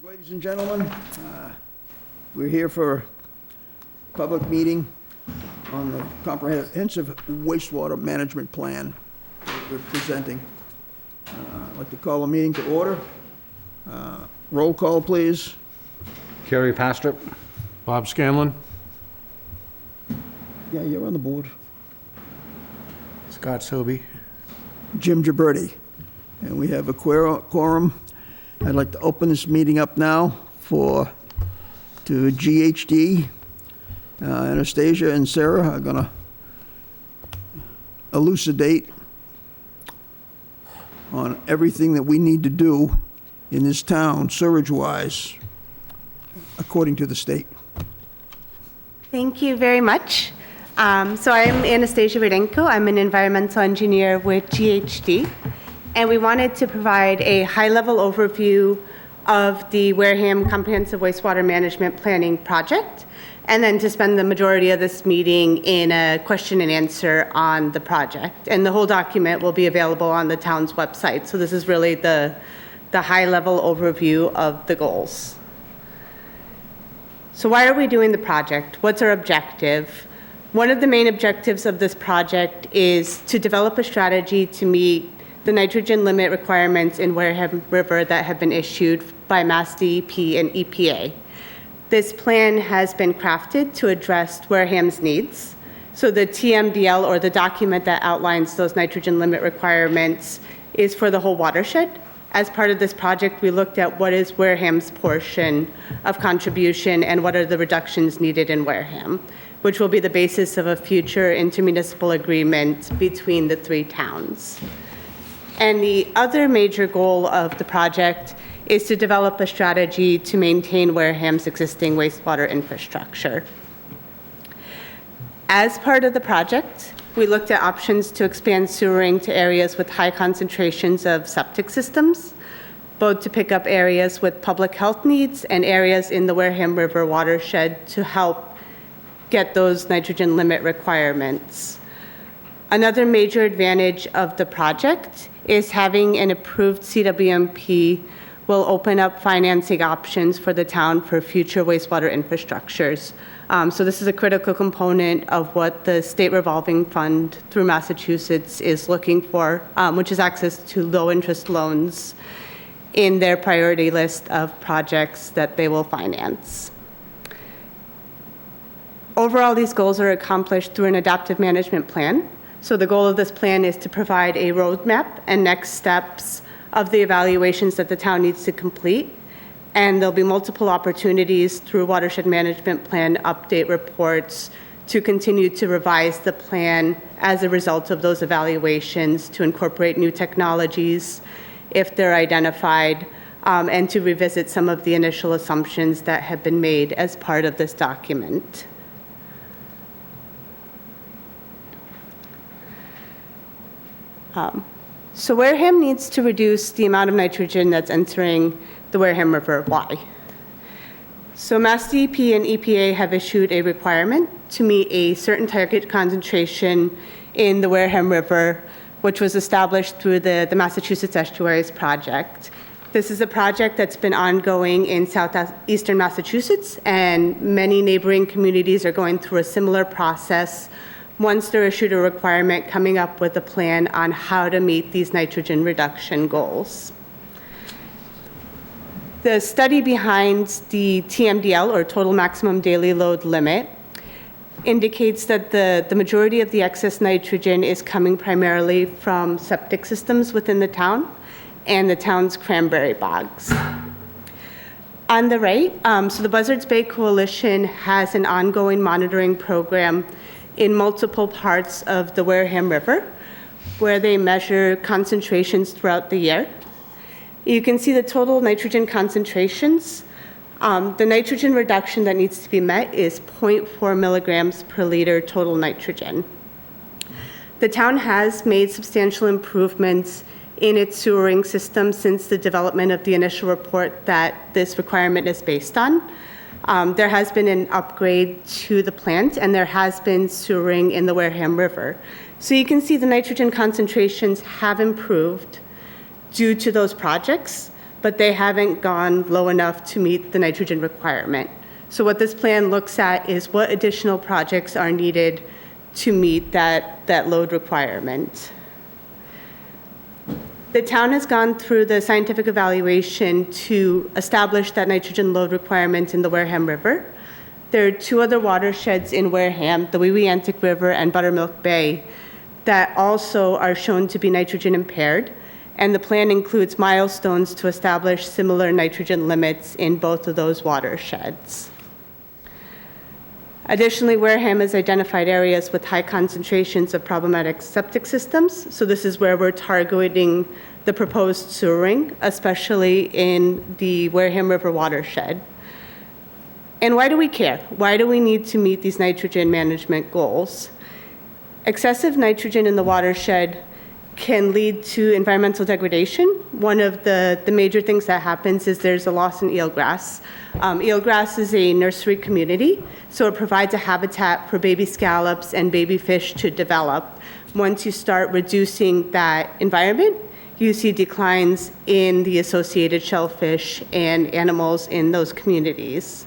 Ladies and gentlemen, we're here for a public meeting on the comprehensive wastewater management plan that we're presenting. I'd like to call the meeting to order. Roll call, please. Kerry Pastrip. Bob Scanlon. Yeah, you're on the board. Scott Sobey. Jim Gibberti. And we have a quorum. I'd like to open this meeting up now to GHD. Anastasia and Sarah are going to elucidate on everything that we need to do in this town, sewage-wise, according to the state. Thank you very much. So I'm Anastasia Rudenko. I'm an environmental engineer with GHD, and we wanted to provide a high-level overview of the Wareham Comprehensive Wastewater Management Planning Project, and then to spend the majority of this meeting in a question and answer on the project. And the whole document will be available on the town's website. So this is really the high-level overview of the goals. So why are we doing the project? What's our objective? One of the main objectives of this project is to develop a strategy to meet the nitrogen limit requirements in Wareham River that have been issued by Mass DEP and EPA. This plan has been crafted to address Wareham's needs. So the TMDL, or the document that outlines those nitrogen limit requirements, is for the whole watershed. As part of this project, we looked at what is Wareham's portion of contribution and what are the reductions needed in Wareham, which will be the basis of a future intermunicipal agreement between the three towns. And the other major goal of the project is to develop a strategy to maintain Wareham's existing wastewater infrastructure. As part of the project, we looked at options to expand sewering to areas with high concentrations of septic systems, both to pick up areas with public health needs and areas in the Wareham River watershed to help get those nitrogen limit requirements. Another major advantage of the project is having an approved CWMP will open up financing options for the town for future wastewater infrastructures. So this is a critical component of what the State Revolving Fund through Massachusetts is looking for, which is access to low-interest loans in their priority list of projects that they will finance. Overall, these goals are accomplished through an adaptive management plan. So the goal of this plan is to provide a roadmap and next steps of the evaluations that the town needs to complete. And there'll be multiple opportunities through watershed management plan update reports to continue to revise the plan as a result of those evaluations, to incorporate new technologies if they're identified, and to revisit some of the initial assumptions that have been made as part of this document. So Wareham needs to reduce the amount of nitrogen that's entering the Wareham River. Why? So Mass DEP and EPA have issued a requirement to meet a certain target concentration in the Wareham River, which was established through the Massachusetts Estuaries Project. This is a project that's been ongoing in southeastern Massachusetts, and many neighboring communities are going through a similar process once they're issued a requirement, coming up with a plan on how to meet these nitrogen reduction goals. The study behind the TMDL, or total maximum daily load limit, indicates that the majority of the excess nitrogen is coming primarily from septic systems within the town and the town's cranberry bogs. On the right, so the Buzzards Bay Coalition has an ongoing monitoring program in multiple parts of the Wareham River, where they measure concentrations throughout the year. You can see the total nitrogen concentrations. The nitrogen reduction that needs to be met is 0.4 milligrams per liter total nitrogen. The town has made substantial improvements in its sewering system since the development of the initial report that this requirement is based on. There has been an upgrade to the plant, and there has been sewering in the Wareham River. So you can see the nitrogen concentrations have improved due to those projects, but they haven't gone low enough to meet the nitrogen requirement. So what this plan looks at is what additional projects are needed to meet that load requirement. The town has gone through the scientific evaluation to establish that nitrogen load requirement in the Wareham River. There are two other watersheds in Wareham, the Weweantic River and Buttermilk Bay, that also are shown to be nitrogen impaired, and the plan includes milestones to establish similar nitrogen limits in both of those watersheds. Additionally, Wareham has identified areas with high concentrations of problematic septic systems, so this is where we're targeting the proposed sewering, especially in the Wareham River watershed. And why do we care? Why do we need to meet these nitrogen management goals? Excessive nitrogen in the watershed can lead to environmental degradation. One of the major things that happens is there's a loss in eelgrass. Eelgrass is a nursery community, so it provides a habitat for baby scallops and baby fish to develop. Once you start reducing that environment, you see declines in the associated shellfish and animals in those communities.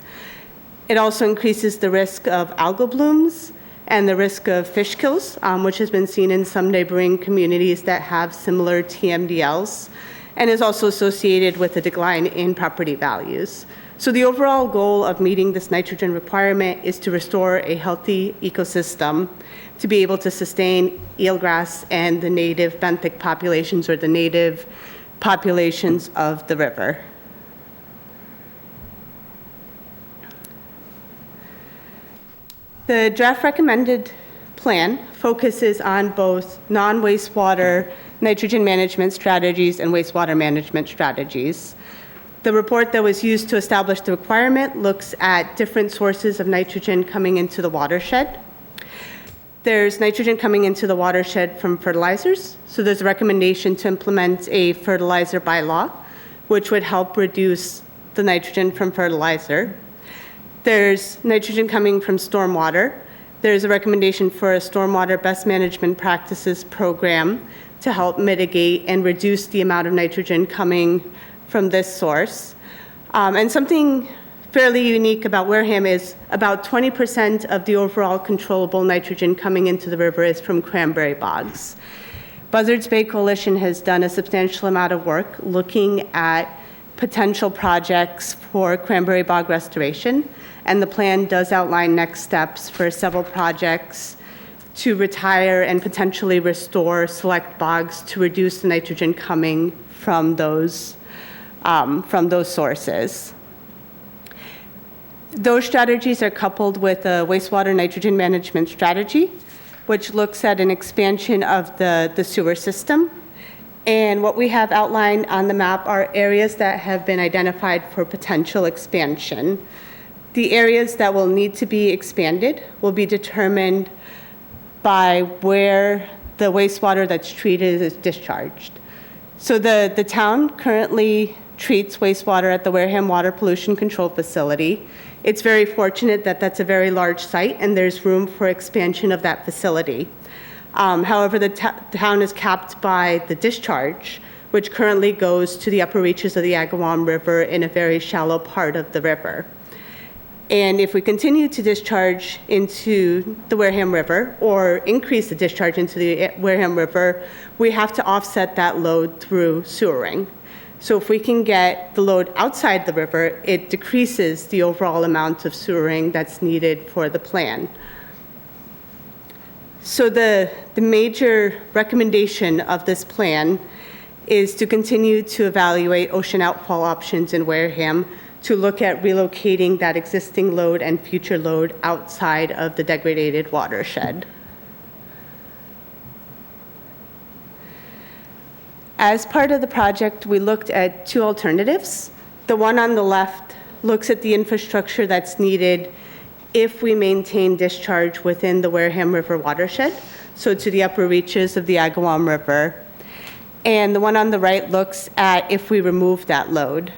It also increases the risk of algal blooms and the risk of fish kills, which has been seen in some neighboring communities that have similar TMDLs, and is also associated with a decline in property values. So the overall goal of meeting this nitrogen requirement is to restore a healthy ecosystem to be able to sustain eelgrass and the native benthic populations, or the native populations of the river. The draft recommended plan focuses on both non-wastewater nitrogen management strategies and wastewater management strategies. The report that was used to establish the requirement looks at different sources of nitrogen coming into the watershed. There's nitrogen coming into the watershed from fertilizers, so there's a recommendation to implement a fertilizer bylaw, which would help reduce the nitrogen from fertilizer. There's nitrogen coming from stormwater. There's a recommendation for a stormwater best management practices program to help mitigate and reduce the amount of nitrogen coming from this source. And something fairly unique about Wareham is about 20% of the overall controllable nitrogen coming into the river is from cranberry bogs. Buzzards Bay Coalition has done a substantial amount of work looking at potential projects for cranberry bog restoration, and the plan does outline next steps for several projects to retire and potentially restore select bogs to reduce the nitrogen coming from those sources. Those strategies are coupled with a wastewater nitrogen management strategy, which looks at an expansion of the sewer system. And what we have outlined on the map are areas that have been identified for potential expansion. The areas that will need to be expanded will be determined by where the wastewater that's treated is discharged. So the town currently treats wastewater at the Wareham Water Pollution Control Facility. It's very fortunate that that's a very large site and there's room for expansion of that facility. However, the town is capped by the discharge, which currently goes to the upper reaches of the Agawam River in a very shallow part of the river. And if we continue to discharge into the Wareham River or increase the discharge into the Wareham River, we have to offset that load through sewering. So if we can get the load outside the river, it decreases the overall amount of sewering that's needed for the plan. So the major recommendation of this plan is to continue to evaluate ocean outfall options in Wareham, to look at relocating that existing load and future load outside of the degraded watershed. As part of the project, we looked at two alternatives. The one on the left looks at the infrastructure that's needed if we maintain discharge within the Wareham River watershed, so to the upper reaches of the Agawam River. And the one on the right looks at if we remove that load.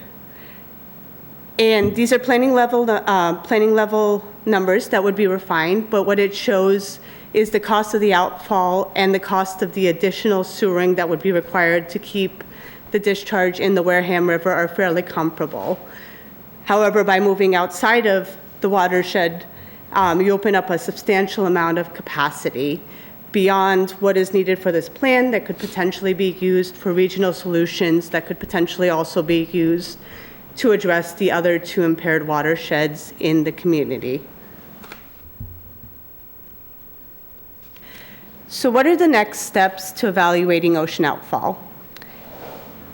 And these are planning level numbers that would be refined, but what it shows is the cost of the outfall and the cost of the additional sewering that would be required to keep the discharge in the Wareham River are fairly comparable. However, by moving outside of the watershed, you open up a substantial amount of capacity beyond what is needed for this plan that could potentially be used for regional solutions that could potentially also be used to address the other two impaired watersheds in the community. So what are the next steps to evaluating ocean outfall?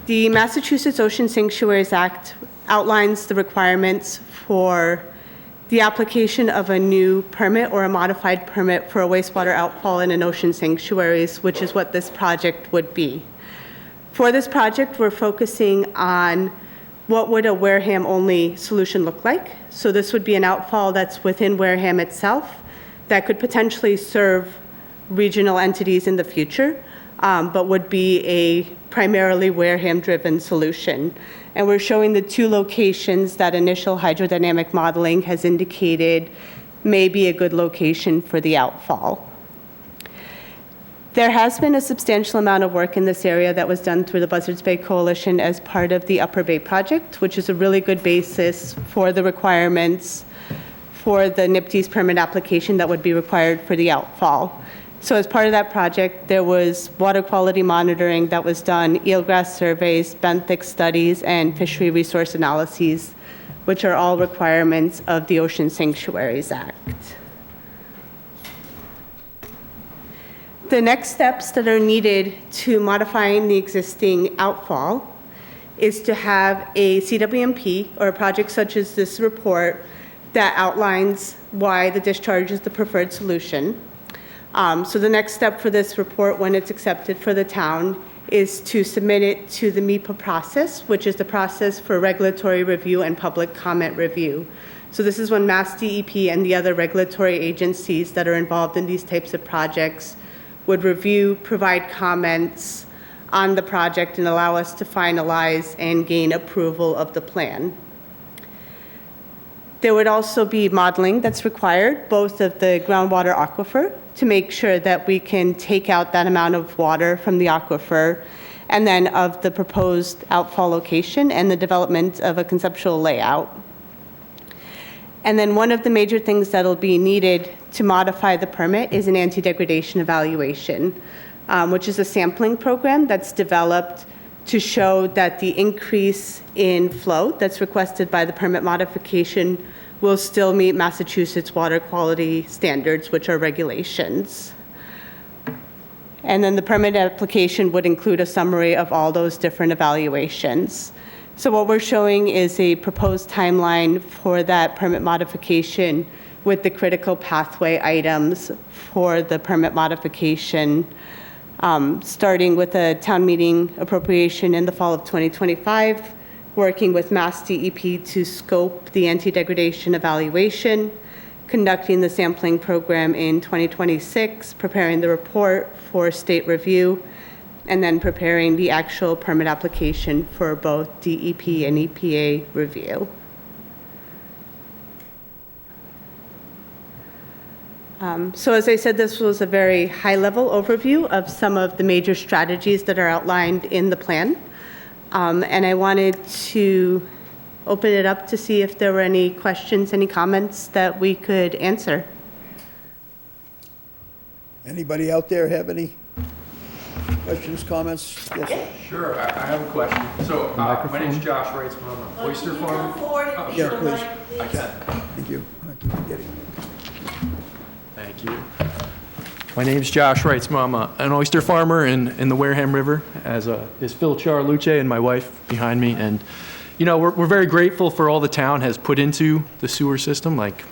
The Massachusetts Ocean Sanctuaries Act outlines the requirements for the application of a new permit or a modified permit for a wastewater outfall in an ocean sanctuaries, which is what this project would be. For this project, we're focusing on what would a Wareham-only solution look like. So this would be an outfall that's within Wareham itself that could potentially serve regional entities in the future, but would be a primarily Wareham-driven solution. And we're showing the two locations that initial hydrodynamic modeling has indicated may be a good location for the outfall. There has been a substantial amount of work in this area that was done through the Buzzards Bay Coalition as part of the Upper Bay Project, which is a really good basis for the requirements for the NPDES permit application that would be required for the outfall. So as part of that project, there was water quality monitoring that was done, eelgrass surveys, benthic studies, and fishery resource analyses, which are all requirements of the Ocean Sanctuaries Act. The next steps that are needed to modifying the existing outfall is to have a CWMP, or a project such as this report, that outlines why the discharge is the preferred solution. So the next step for this report, when it's accepted for the town, is to submit it to the MEPA process, which is the process for regulatory review and public comment review. So this is when Mass DEP and the other regulatory agencies that are involved in these types of projects would review, provide comments on the project, and allow us to finalize and gain approval of the plan. There would also be modeling that's required, both of the groundwater aquifer, to make sure that we can take out that amount of water from the aquifer, and then of the proposed outfall location and the development of a conceptual layout. And then one of the major things that'll be needed to modify the permit is an anti-degradation evaluation, which is a sampling program that's developed to show that the increase in flow that's requested by the permit modification will still meet Massachusetts water quality standards, which are regulations. And then the permit application would include a summary of all those different evaluations. So what we're showing is a proposed timeline for that permit modification with the critical pathway items for the permit modification, starting with a town meeting appropriation in the fall of 2025, working with Mass DEP to scope the anti-degradation evaluation, conducting the sampling program in 2026, preparing the report for state review, and then preparing the actual permit application for both DEP and EPA review. So as I said, this was a very high-level overview of some of the major strategies that are outlined in the plan. And I wanted to open it up to see if there were any questions, any comments that we could answer. Anybody out there have any questions, comments? Yes, sir. Sure, I have a question. So, my name's Josh Wrights from an oyster farm. Yeah, please. I can. Thank you. I keep forgetting. Thank you. My name's Josh Wrights. I'm an oyster farmer in the Wareham River, as is Phil Charluce and my wife behind me. And, you know, we're very grateful for all the town has put into the sewer system. Like,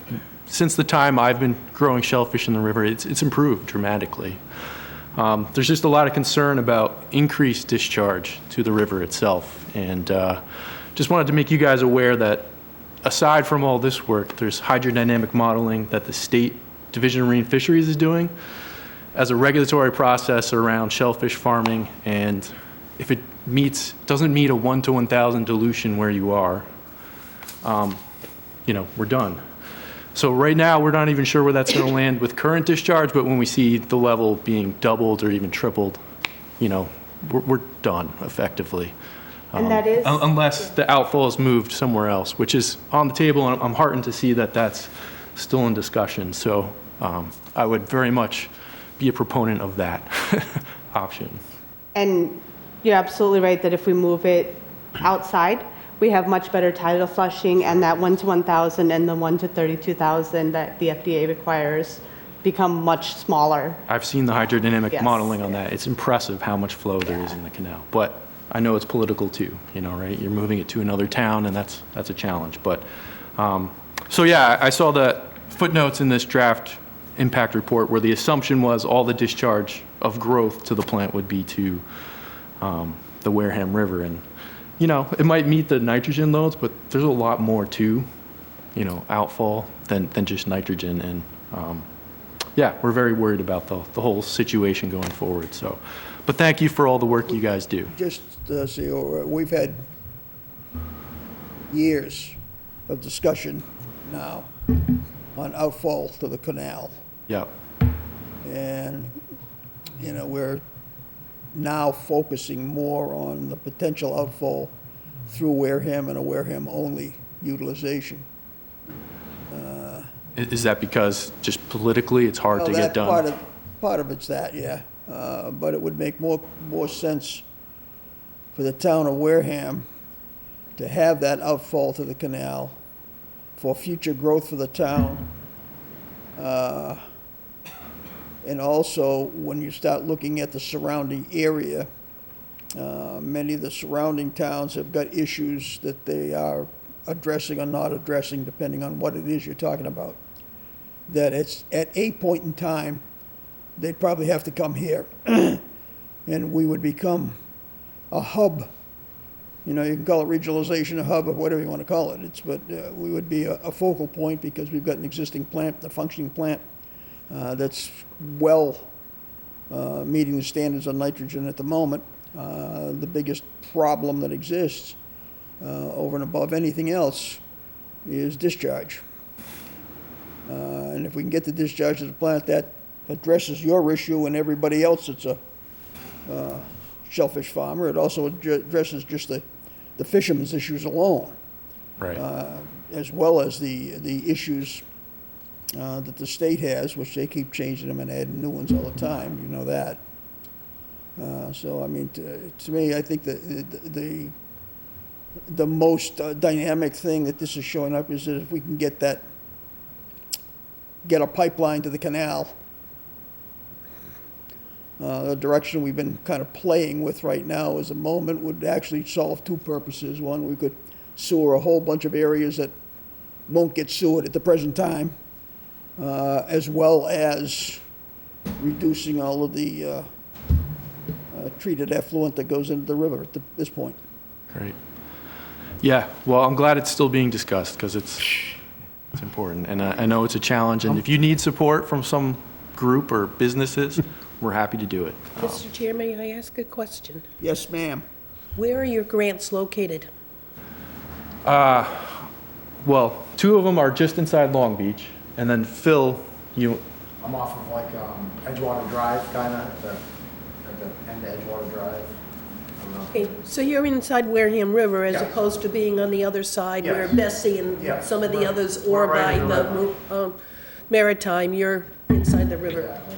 since the time I've been growing shellfish in the river, it's improved dramatically. There's just a lot of concern about increased discharge to the river itself. And just wanted to make you guys aware that aside from all this work, there's hydrodynamic modeling that the State Division of Marine Fisheries is doing as a regulatory process around shellfish farming. And if it doesn't meet a 1 to 1,000 dilution where you are, you know, we're done. So right now, we're not even sure where that's going to land with current discharge, but when we see the level being doubled or even tripled, you know, we're done effectively. And that is? Unless the outfall is moved somewhere else, which is on the table, and I'm heartened to see that that's still in discussion. So I would very much be a proponent of that option. And you're absolutely right that if we move it outside, we have much better tidal flushing, and that 1 to 1,000 and the 1 to 32,000 that the FDA requires become much smaller. I've seen the hydrodynamic Yes. modeling on that. It's impressive how much flow there is in the canal. But I know it's political too, right? You're moving it to another town, and that's a challenge. But, so yeah, I saw the footnotes in this draft impact report where the assumption was all the discharge of growth to the plant would be to the Wareham River. And, it might meet the nitrogen loads, but there's a lot more to, outfall than just nitrogen. And, yeah, we're very worried about the whole situation going forward. So, but thank you for all the work you guys do. Just so we've had years of discussion now on outfall to the canal. Yep. And, we're now focusing more on the potential outfall through Wareham and a Wareham-only utilization. Is that because just politically it's hard to get done? Part of it's that, yeah. But it would make more sense for the town of Wareham to have that outfall to the canal for future growth for the town. And also, when you start looking at the surrounding area, many of the surrounding towns have got issues that they are addressing or not addressing, depending on what it is you're talking about. That it's at a point in time, they'd probably have to come here, and we would become a hub. You can call it regionalization, a hub, or whatever you want to call it. But we would be a focal point because we've got an existing plant, a functioning plant that's well meeting the standards on nitrogen at the moment. The biggest problem that exists over and above anything else is discharge. And if we can get the discharge to the plant, that addresses your issue and everybody else that's a shellfish farmer. It also addresses just the fishermen's issues alone, Right. as well as the issues that the state has, which they keep changing them and adding new ones all the time. You know that. So I mean, to me, I think the most dynamic thing that this is showing up is that if we can get a pipeline to the canal, the direction we've been kind of playing with right now is a moment would actually solve two purposes. One, we could sewer a whole bunch of areas that won't get sewered at the present time, as well as reducing all of the treated effluent that goes into the river at this point. Great. Yeah, well, I'm glad it's still being discussed because it's important. And I know it's a challenge. And if you need support from some group or businesses, we're happy to do it. Mr. Chair, may I ask a question? Yes, ma'am. Where are your grants located? Well, two of them are just inside Long Beach. And then Phil, I'm off of like Edgewater Drive, kind of, at the end of Edgewater Drive. I don't know. Okay, so you're inside Wareham River as Yes. opposed to being on the other side where Yes. Bessie and Yes, some of the we're- others, we're or right by in the the Maritime, you're inside the river. Exactly.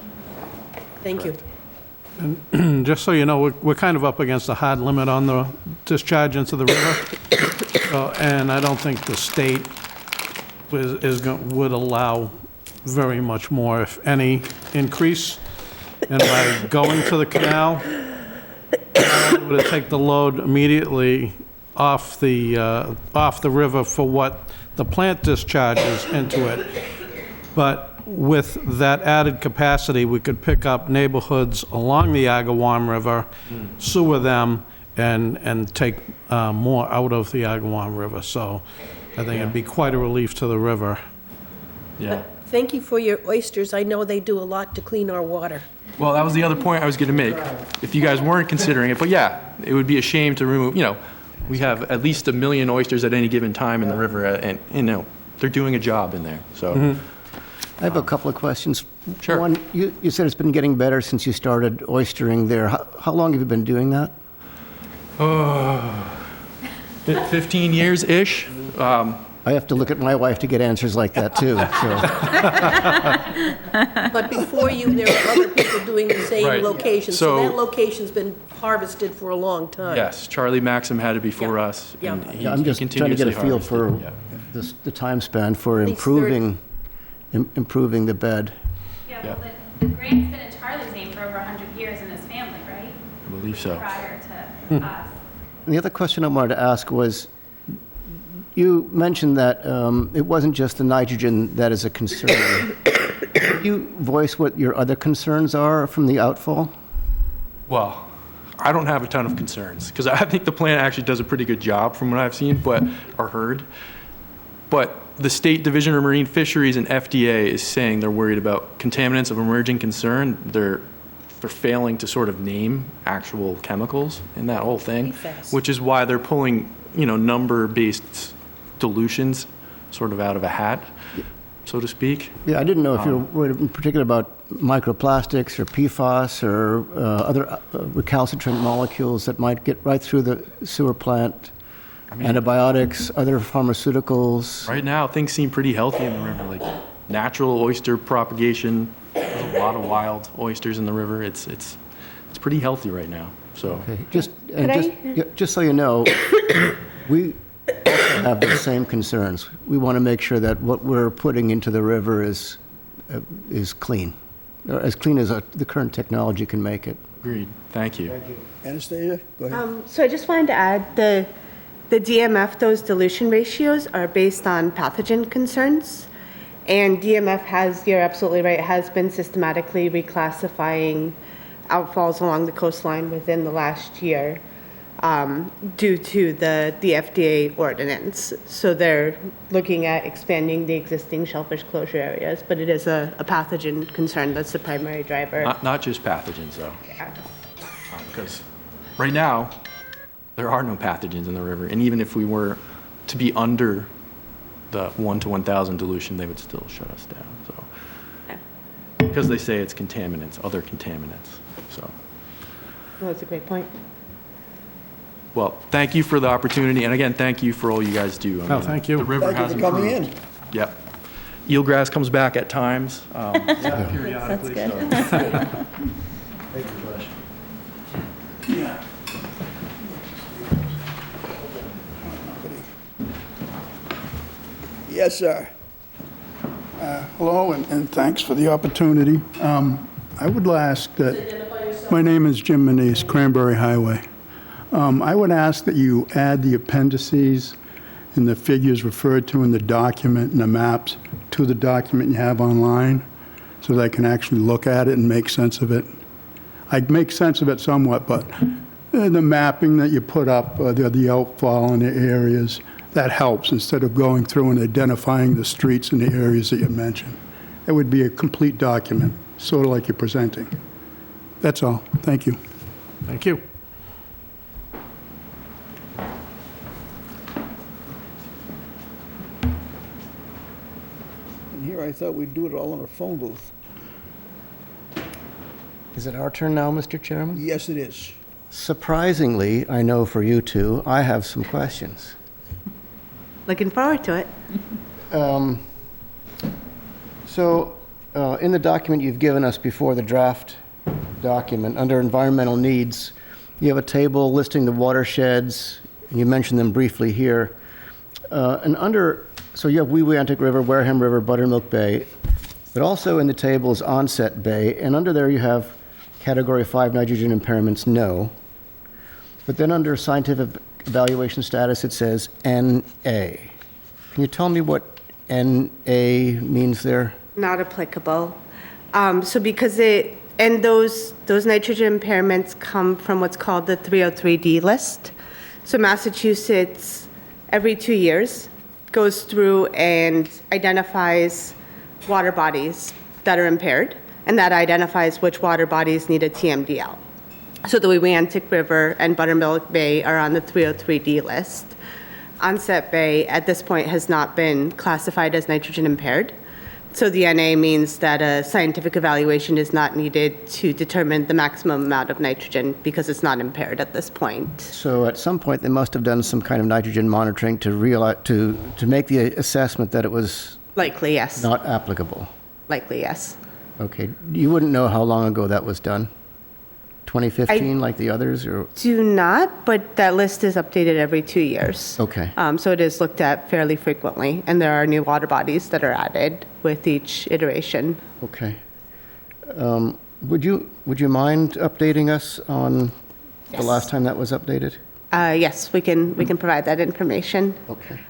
Thank you. Just so you know, we're kind of up against a hard limit on the discharge into the river. And I don't think the state would allow very much more, if any, increase. And by going to the canal, it would take the load immediately off the river for what the plant discharges into it. But with that added capacity, we could pick up neighborhoods along the Agawam River, sewer them, and take more out of the Agawam River. So I think it'd be quite a relief to the river. yeah. Thank you for your oysters. I know they do a lot to clean our water. Well, that was the other point I was going to make. If you guys weren't considering it, but yeah, it would be a shame to remove, we have at least 1 million oysters at any given time in the river, and, they're doing a job in there, so. I have a couple of questions. Sure. One, you said it's been getting better since you started oystering there. How long have you been doing that? 15 years-ish. I have to look at my wife to get answers like that, too. So, But before you, there were other people doing the Right. same location. So So- that location's been harvested for a long time. Yes, Charlie Maxim had it before Yeah. us. Yeah. and he- yeah, I'm he just trying to get a continuously feel for harvested, yeah. the time span for least 30. improving the bed. Yeah, well, the grant's been in Charlie's name for over 100 years in his family, right? I believe so. Prior to us. And the other question I wanted to ask was, you mentioned that it wasn't just the nitrogen that is a concern. Can you voice what your other concerns are from the outfall? Well, I don't have a ton of concerns because I think the plant actually does a pretty good job from what I've seen or heard. But the State Division of Marine Fisheries and FDA is saying they're worried about contaminants of emerging concern. They're failing to sort of name actual chemicals in that whole thing, PFAS. which is why they're pulling, number-based dilutions sort of out of a hat, so to speak. Yeah, I didn't know if you were worried in particular about microplastics or PFAS or other recalcitrant molecules that might get right through the sewer plant, antibiotics, other pharmaceuticals. Right now, things seem pretty healthy in the river, like natural oyster propagation. There's a lot of wild oysters in the river. It's pretty healthy right now. So Okay, Could just so you know, we also have the same concerns. We want to make sure that what we're putting into the river is clean, or as clean as the current technology can make it. agreed. Thank you. Anastasia, go ahead. So I just wanted to add, the DMF, those dilution ratios are based on pathogen concerns. And DMF has, you're absolutely right, has been systematically reclassifying outfalls along the coastline within the last year due to the FDA ordinance. So they're looking at expanding the existing shellfish closure areas, but it is a pathogen concern that's the primary driver. Not just pathogens, though, Yeah. because right now, there are no pathogens in the river. And even if we were to be under the 1 to 1,000 dilution, they would still shut us down, so. Because they say it's contaminants, other contaminants, so. Well, that's a great point. Well, thank you for the opportunity, and again, thank you for all you guys do. I Oh, mean, thank you. The river Thank you has for coming improved. in. Yep. Eelgrass comes back at times, periodically, so. Thank you, Josh. Yes, sir. Hello, and thanks for the opportunity. I would ask that, my name is Jim Manise, Cranberry Highway. I would ask that you add the appendices and the figures referred to in the document and the maps to the document you have online so that I can actually look at it and make sense of it. I make sense of it somewhat, but the mapping that you put up, the outfall in the areas, that helps instead of going through and identifying the streets and the areas that you mentioned. It would be a complete document, sort of like you're presenting. That's all. Thank you. Thank you. And here I thought we'd do it all in a phone booth. Is it our turn now, Mr. Chairman? Yes, it is. Surprisingly, I know for you two, I have some questions. Looking forward to it. In the document you've given us before, the draft document, under environmental needs, you have a table listing the watersheds, and you mentioned them briefly here. So you have Wee Weantic River, Wareham River, Buttermilk Bay, but also in the table is Onset Bay, and under there you have Category 5 nitrogen impairments, no. But then under scientific evaluation status, it says NA. Can you tell me what NA means there? Not applicable. So because those nitrogen impairments come from what's called the 303D list. So Massachusetts, every 2 years, goes through and identifies water bodies that are impaired, and that identifies which water bodies need a TMDL. So the Wee Weantic River and Buttermilk Bay are on the 303D list. Onset Bay, at this point, has not been classified as nitrogen impaired. So the NA means that a scientific evaluation is not needed to determine the maximum amount of nitrogen because it's not impaired at this point. So at some point, they must have done some kind of nitrogen monitoring to realize, to make the assessment that it was Likely, yes. not applicable. Likely, yes. Okay. You wouldn't know how long ago that was done? 2015, like the others, or? Do not, but that list is updated every 2 years. Okay. So it is looked at fairly frequently, and there are new water bodies that are added with each iteration. Okay. Would you mind updating us on the Yes. last time that was updated? Yes, we can provide that information. Okay.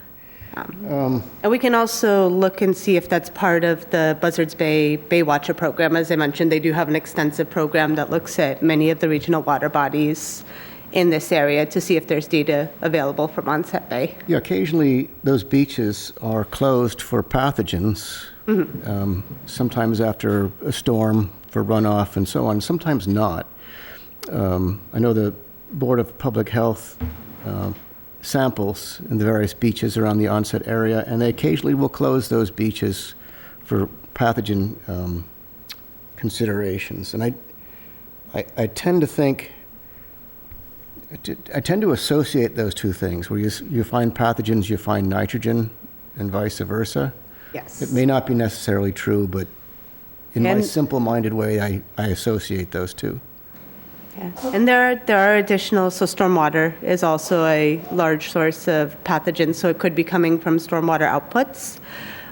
And we can also look and see if that's part of the Buzzards Bay Baywatcher program. As I mentioned, they do have an extensive program that looks at many of the regional water bodies in this area to see if there's data available from Onset Bay. Yeah, occasionally those beaches are closed for pathogens, sometimes after a storm for runoff and so on, sometimes not. I know the Board of Public Health samples in the various beaches around the Onset area, and they occasionally will close those beaches for pathogen considerations. And I tend to think, I tend to associate those two things, where you find pathogens, you find nitrogen, and vice versa. Yes. It may not be necessarily true, but in my And- simple-minded way, I associate those two. Yeah. And there are additional, so stormwater is also a large source of pathogens, so it could be coming from stormwater outputs.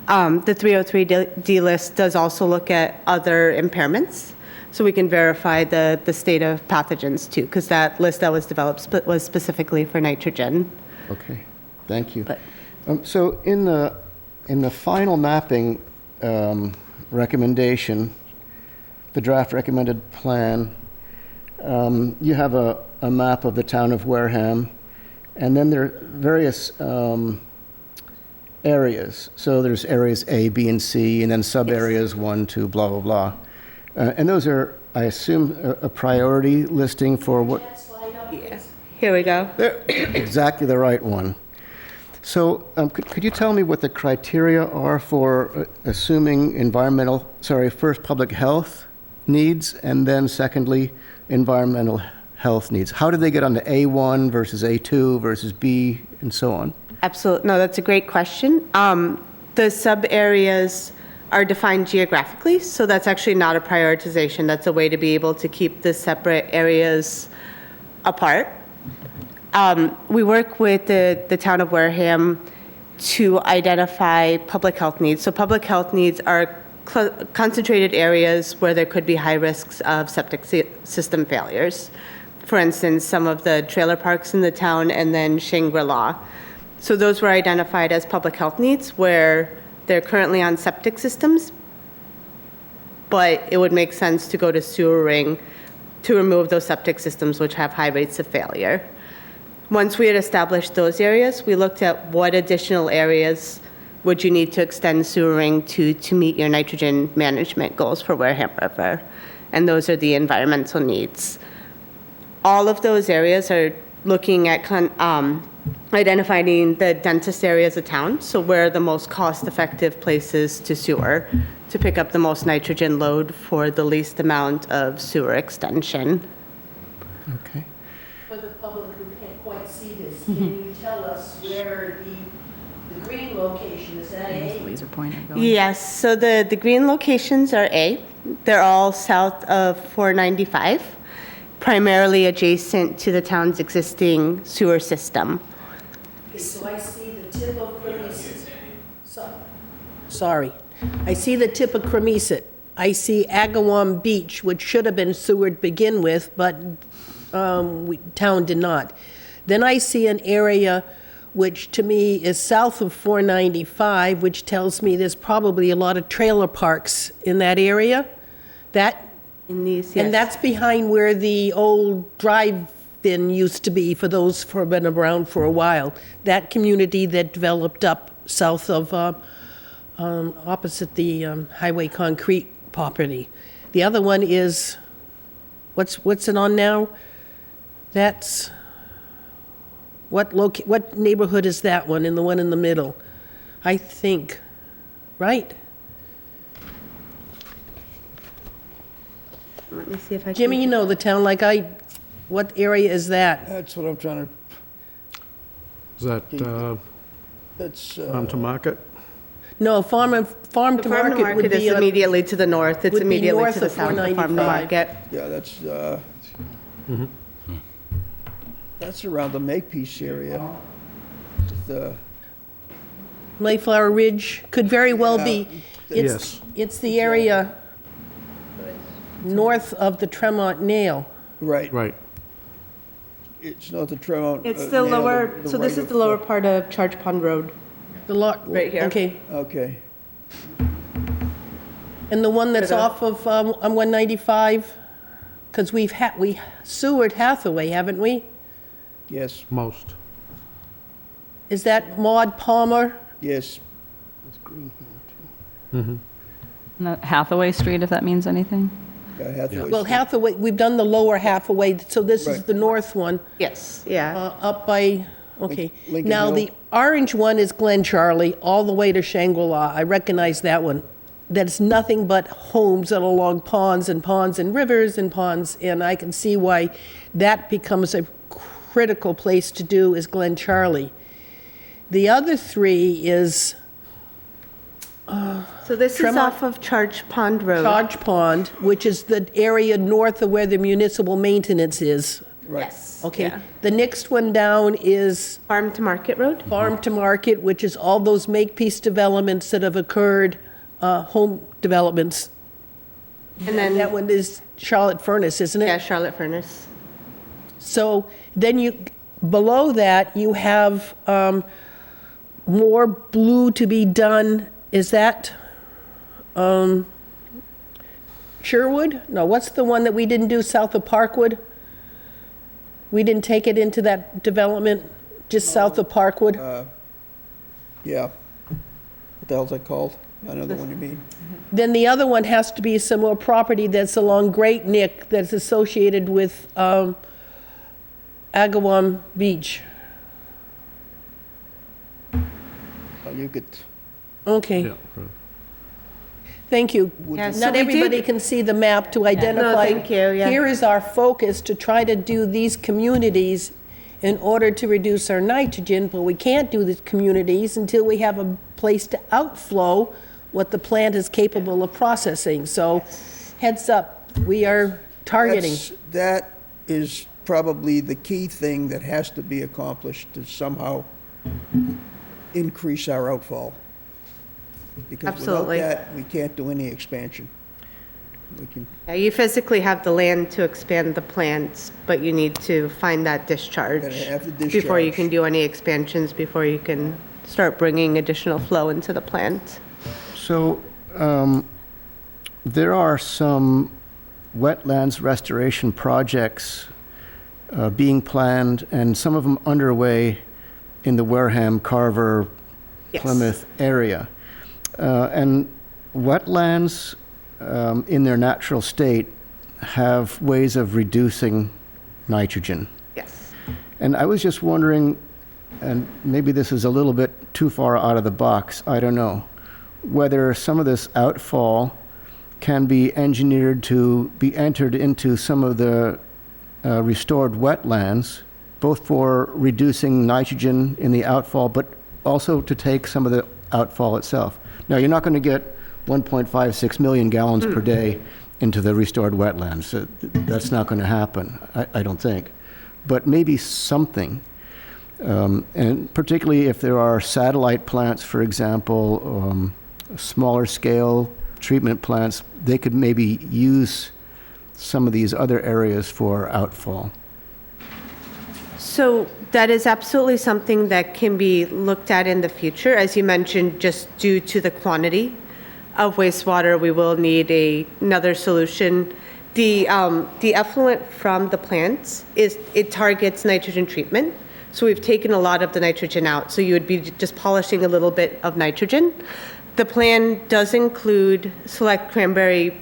The 303D list does also look at other impairments, so we can verify the state of pathogens too, because that list that was developed was specifically for nitrogen. Okay, thank you. But- So in the final mapping recommendation, the draft recommended plan, you have a map of the town of Wareham, and then there are various areas. So there's areas A, B, and C, and then sub-areas 1, 2, blah, blah, blah. And those are, I assume, a priority listing for what? Yeah. Here we go. They're exactly the right one. So could you tell me what the criteria are for assuming first public health needs, and then secondly, environmental health needs? How do they get onto A1 versus A2 versus B and so on? Absolutely. No, that's a great question. The sub-areas are defined geographically, so that's actually not a prioritization. That's a way to be able to keep the separate areas apart. We work with the town of Wareham to identify public health needs. So public health needs are concentrated areas where there could be high risks of septic system failures. For instance, some of the trailer parks in the town, and then Shangri-La. So those were identified as public health needs where they're currently on septic systems, but it would make sense to go to sewering to remove those septic systems which have high rates of failure. Once we had established those areas, we looked at what additional areas would you need to extend sewering to meet your nitrogen management goals for Wareham River, and those are the environmental needs. All of those areas are looking at identifying the densest areas of town, so where are the most cost-effective places to sewer, to pick up the most nitrogen load for the least amount of sewer extension. Okay. For the public who can't quite see this, can you tell us where the green location, is that A? Laser pointer going. Yes, so the green locations are A. They're all south of 495, primarily adjacent to the town's existing sewer system. Okay, so I see the tip of Cremisa. Sorry. I see the tip of Cremisa. I see Agawam Beach, which should have been sewered to begin with, but town did not. Then I see an area which to me is south of 495, which tells me there's probably a lot of trailer parks in that area. In these, yes. And that's behind where the old drive-in used to be, for those who have been around for a while. That community that developed up south of, opposite the highway concrete property. The other one is, what's it on now? That's, what neighborhood is that one, and the one in the middle? I think, right? Let me see if I can. Jimmy, you know the town like what area is that? That's what I'm trying to, Is that that's, on to market? No, farm The to farm to market would market is be, immediately to the north. It's would be immediately north to the of south of farm to 495. market. yeah, that's around the Makepeace area. The, Mayflower Ridge could very well be. Yes. It's the area north of the Tremont Nail. right, Right. it's not the Tremont. It's the Nail, lower, the so this right is the lower part of Charge Pond Road. The lot. Right here. Okay. Okay, And the one that's Right on. off of on 195? Because we sewered Hathaway, haven't we? yes, Most. Is that Maud Palmer? yes. No, Hathaway Street, if that means anything. Hathaway Well, Street. Hathaway, we've done the lower Hathaway, so this is Right. the north one, Yes, yeah. up by, okay. Lincoln Now, Hill. the orange one is Glen Charlie, all the way to Shangri-La. I recognize that one. That's nothing but homes that are along ponds and rivers and ponds, and I can see why that becomes a critical place to do is Glen Charlie. The other three is So this is Tremont- off of Charge Pond Road. Charge Pond, which is the area north of where the municipal maintenance is. Yes. Okay, yeah. the next one down is Farm to Market Road? Farm to Market, which is all those Makepeace developments that have occurred, home developments. And then, That one is Charlotte Furnace, isn't it? yeah, Charlotte Furnace. So then below that, you have more blue to be done. Is that Sherwood? No, what's the one that we didn't do south of Parkwood? We didn't take it into that development, just south of Parkwood? Yeah. What the hell's that called? I know the one you mean. Then the other one has to be a similar property that's along Great Neck that's associated with Agawam Beach. You could, Okay. Yeah. right. Thank you. Yeah, so Not we everybody did- can see the map to identify. thank you, yeah. Here is our focus to try to do these communities in order to reduce our nitrogen, but we can't do the communities until we have a place to outflow what the plant is capable of processing. So heads up, we are targeting. that is probably the key thing that has to be accomplished to somehow increase our outfall. Because Absolutely. without that, we can't do any expansion. We can, Yeah, you physically have the land to expand the plants, but you need to find that discharge. Gotta have the Before you discharge. can do any expansions, before you can start bringing additional flow into the plant. So there are some wetlands restoration projects being planned, and some of them underway in the Wareham, Carver, Yes. Plymouth area. And wetlands in their natural state have ways of reducing nitrogen. Yes. And I was just wondering, and maybe this is a little bit too far out of the box, I don't know, whether some of this outfall can be engineered to be entered into some of the restored wetlands, both for reducing nitrogen in the outfall, but also to take some of the outfall itself. Now, you're not going to get 1.56 million gallons per day into the restored wetlands. That's not going to happen, I don't think. But maybe something. And particularly if there are satellite plants, for example, smaller scale treatment plants, they could maybe use some of these other areas for outfall. So that is absolutely something that can be looked at in the future. As you mentioned, just due to the quantity of wastewater, we will need another solution. The effluent from the plants it targets nitrogen treatment. So we've taken a lot of the nitrogen out. So you would be just polishing a little bit of nitrogen. The plan does include select cranberry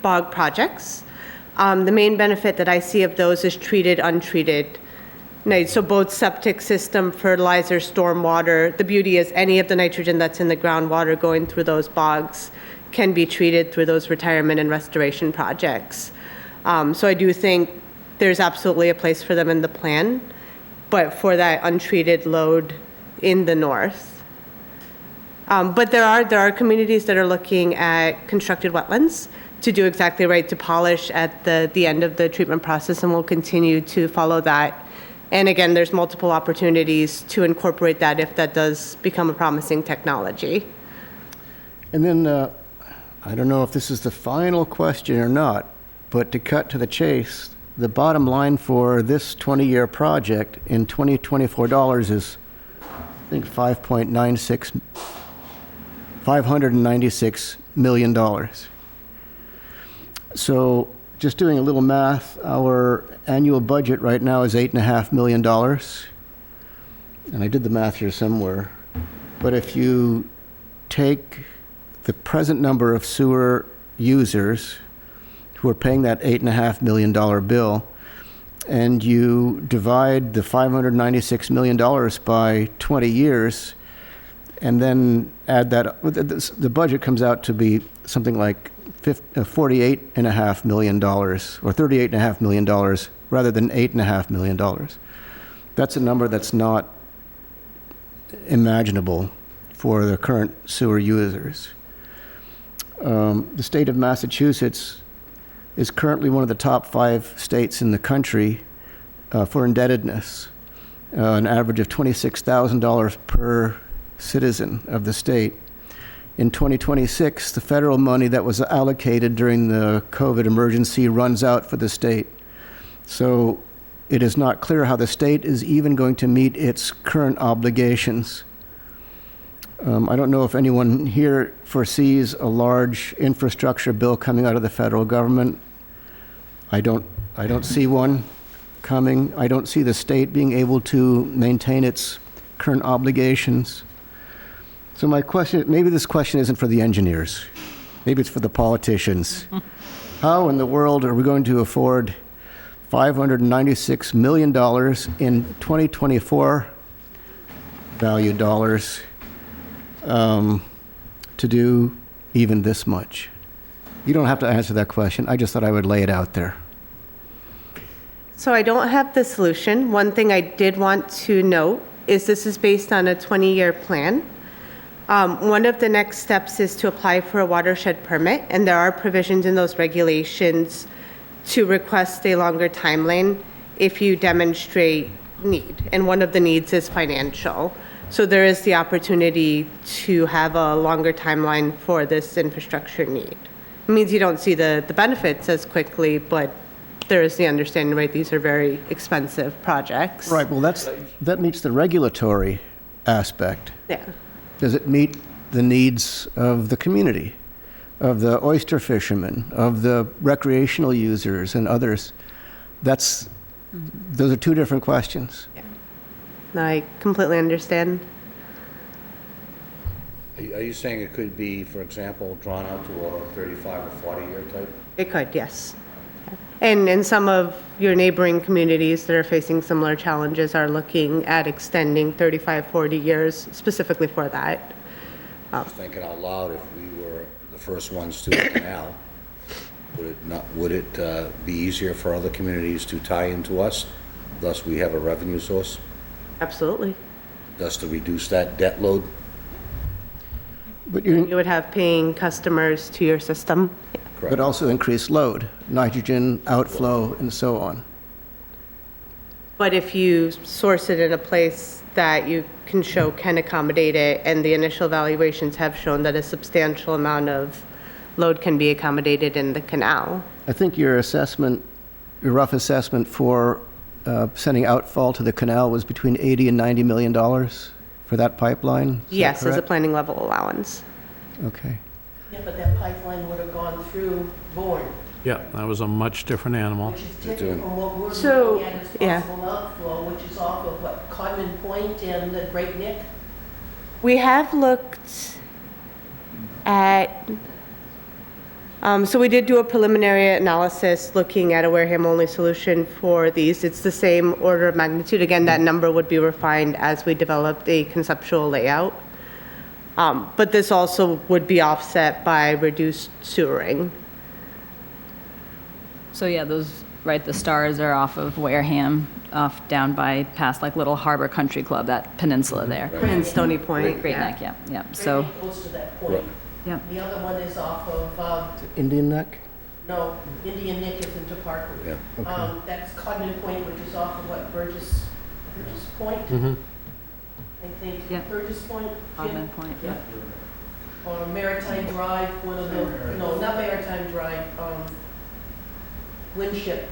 bog projects. The main benefit that I see of those is treated, untreated. So both septic system, fertilizer, stormwater. The beauty is any of the nitrogen that's in the groundwater going through those bogs can be treated through those retirement and restoration projects. So I do think there's absolutely a place for them in the plan, but for that untreated load in the north. But there are communities that are looking at constructed wetlands to do exactly right, to polish at the end of the treatment process, and we'll continue to follow that. And again, there's multiple opportunities to incorporate that if that does become a promising technology. And then, I don't know if this is the final question or not, but to cut to the chase, the bottom line for this 20-year project in 2024 dollars is, I think, $596 million. So just doing a little math, our annual budget right now is $8.5 million. And I did the math here somewhere. But if you take the present number of sewer users who are paying that $8.5 million bill, and you divide the $596 million by 20 years, and then add that, the budget comes out to be something like $48.5 million, or $38.5 million, rather than $8.5 million. That's a number that's not imaginable for the current sewer users. The state of Massachusetts is currently one of the top 5 states in the country for indebtedness, an average of $26,000 per citizen of the state. In 2026, the federal money that was allocated during the COVID emergency runs out for the state. So it is not clear how the state is even going to meet its current obligations. I don't know if anyone here foresees a large infrastructure bill coming out of the federal government. I don't see one coming. I don't see the state being able to maintain its current obligations. So my question, maybe this question isn't for the engineers. Maybe it's for the politicians. How in the world are we going to afford $596 million in 2024 value dollars to do even this much? You don't have to answer that question. I just thought I would lay it out there. So I don't have the solution. One thing I did want to note is this is based on a 20-year plan. One of the next steps is to apply for a watershed permit, and there are provisions in those regulations to request a longer timeline if you demonstrate need, and one of the needs is financial. So there is the opportunity to have a longer timeline for this infrastructure need. It means you don't see the benefits as quickly, but there is the understanding, right, these are very expensive projects. Right, well, that meets the regulatory aspect. Yeah. Does it meet the needs of the community, of the oyster fishermen, of the recreational users and others? Those are two different questions. Yeah. No, I completely understand. Are you saying it could be, for example, drawn out to a 35 or 40-year type? It could, yes. And in some of your neighboring communities that are facing similar challenges are looking at extending 35, 40 years specifically for that. Just thinking out loud, if we were the first ones to the canal, would it be easier for other communities to tie into us? Thus, we have a revenue source? Absolutely. Thus, to reduce that debt load? But You would have paying customers to your system. but also increased load, nitrogen outflow, and so on. But if you source it in a place that you can show can accommodate it, and the initial evaluations have shown that a substantial amount of load can be accommodated in the canal. I think your rough assessment for sending outfall to the canal was between $80 and $90 million for that pipeline? Is that Yes, as a correct? planning level allowance. Okay. Yeah, but that pipeline would have gone through Bourne, Yeah, that was a much different animal. which is different from what we're So, looking at as yeah. possible outflow, which is off of what, Codman Point and the Great Neck? We have looked at, so we did do a preliminary analysis looking at a Wareham-only solution for these. It's the same order of magnitude. Again, that number would be refined as we developed a conceptual layout. But this also would be offset by reduced sewering. So yeah, those, right, the stars are off of Wareham, off down by past like Little Harbor Country Club, that peninsula there. And Stony Point. Great yeah. Neck, yeah, yeah. So, Close to that point. yeah. The other one is off of, Indian Neck? no, Indian Nick is into Parker. Yeah. That's Codman Point, which is off of what, Burgess Point? Mhm. I think, Yeah. Burgess Point? Jim? Codman Point, yeah. Or Maritime Drive, one of the, no, not Maritime Drive, Winship.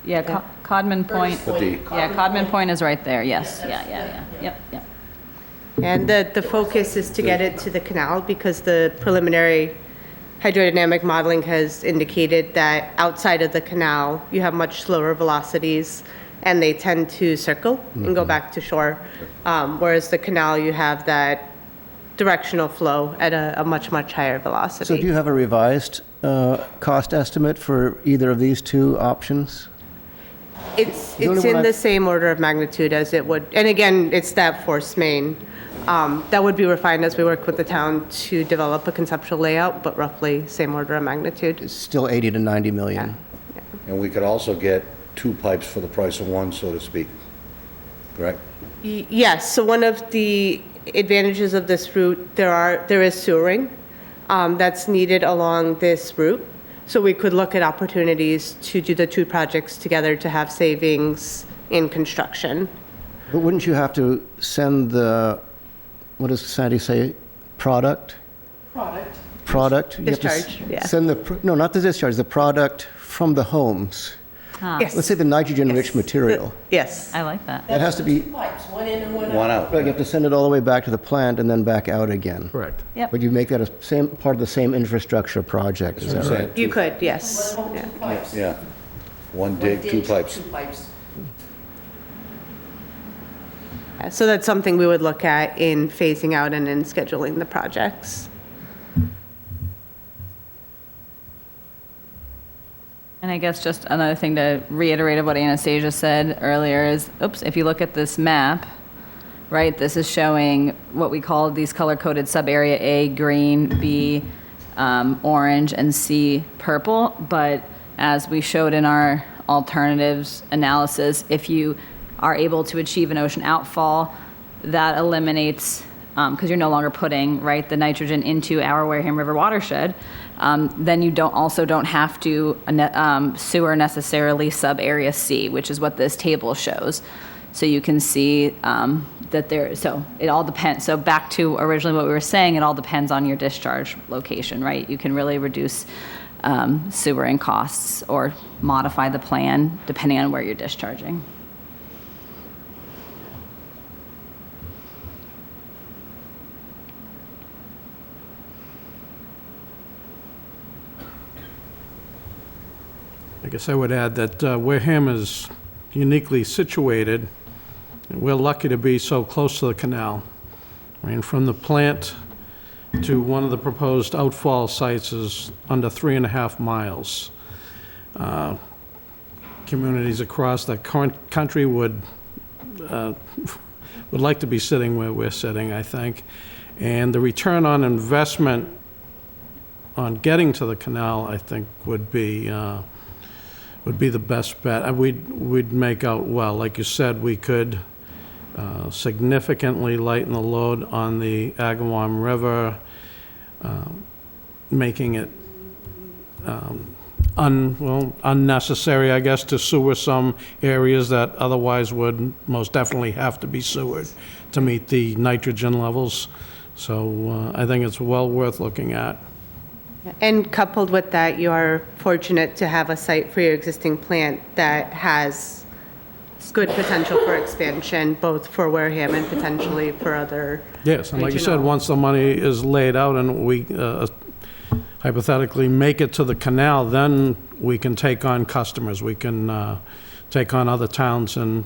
Yeah, Codman Point, Burgess But yeah, Codman Point is right there, yes, Yeah, yeah, that's- yeah, yeah, yeah. yep, yep. And the focus is to get it to the canal because the preliminary hydrodynamic modeling has indicated that outside of the canal, you have much slower velocities and they tend to circle and go back to shore. Whereas the canal, you have that directional flow at a much, much higher velocity. So do you have a revised cost estimate for either of these two options? It's The only one in I- the same order of magnitude as it would, and again, it's that force main. That would be refined as we work with the town to develop a conceptual layout, but roughly same order of magnitude. It's still 80 to 90 million. And we could also get 2 pipes for the price of 1, so to speak, correct? Yes, so one of the advantages of this route, there is sewering that's needed along this route. So we could look at opportunities to do the two projects together to have savings in construction. But wouldn't you have to send the, what does Sandy say, product? Product? You have to Discharge, yeah. Send no, not the discharge, the product from the homes. Yes. Let's say the nitrogen-rich Yes. material. Yes. I like that. That has to be, Two pipes, one in and one out. 1 out. right, you have to send it all the way back to the plant and then back out again. Correct. Yep. But you make that part of the same infrastructure project, is that right? You could, yes. One hole, Yeah. two pipes. Yeah. One One dig, 2 ditch, pipes. 2 pipes. So that's something we would look at in phasing out and in scheduling the projects. And I guess just another thing to reiterate of what Anastasia said earlier is, oops, if you look at this map, right, this is showing what we call these color-coded sub-area A, green, B, orange, and C, purple. But as we showed in our alternatives analysis, if you are able to achieve an ocean outfall, that eliminates, because you're no longer putting, right, the nitrogen into our Wareham River watershed, then you don't have to sewer necessarily sub-area C, which is what this table shows. So you can see that so it all depends. So back to originally what we were saying, it all depends on your discharge location, right? You can really reduce sewering costs or modify the plan depending on where you're discharging. I guess I would add that Wareham is uniquely situated. We're lucky to be so close to the canal. I mean, from the plant to one of the proposed outfall sites is under 3.5 miles. Communities across the country would like to be sitting where we're sitting, I think. And the return on investment on getting to the canal, I think, would be the best bet. We'd make out well. Like you said, we could significantly lighten the load on the Agawam River, making it unnecessary, I guess, to sewer some areas that otherwise would most definitely have to be sewered to meet the nitrogen levels. So I think it's well worth looking at. And coupled with that, you are fortunate to have a site for your existing plant that has good potential for expansion, both for Wareham and potentially for other. Yes, and like you said, regional- once the money is laid out and we hypothetically make it to the canal, then we can take on customers. We can take on other towns and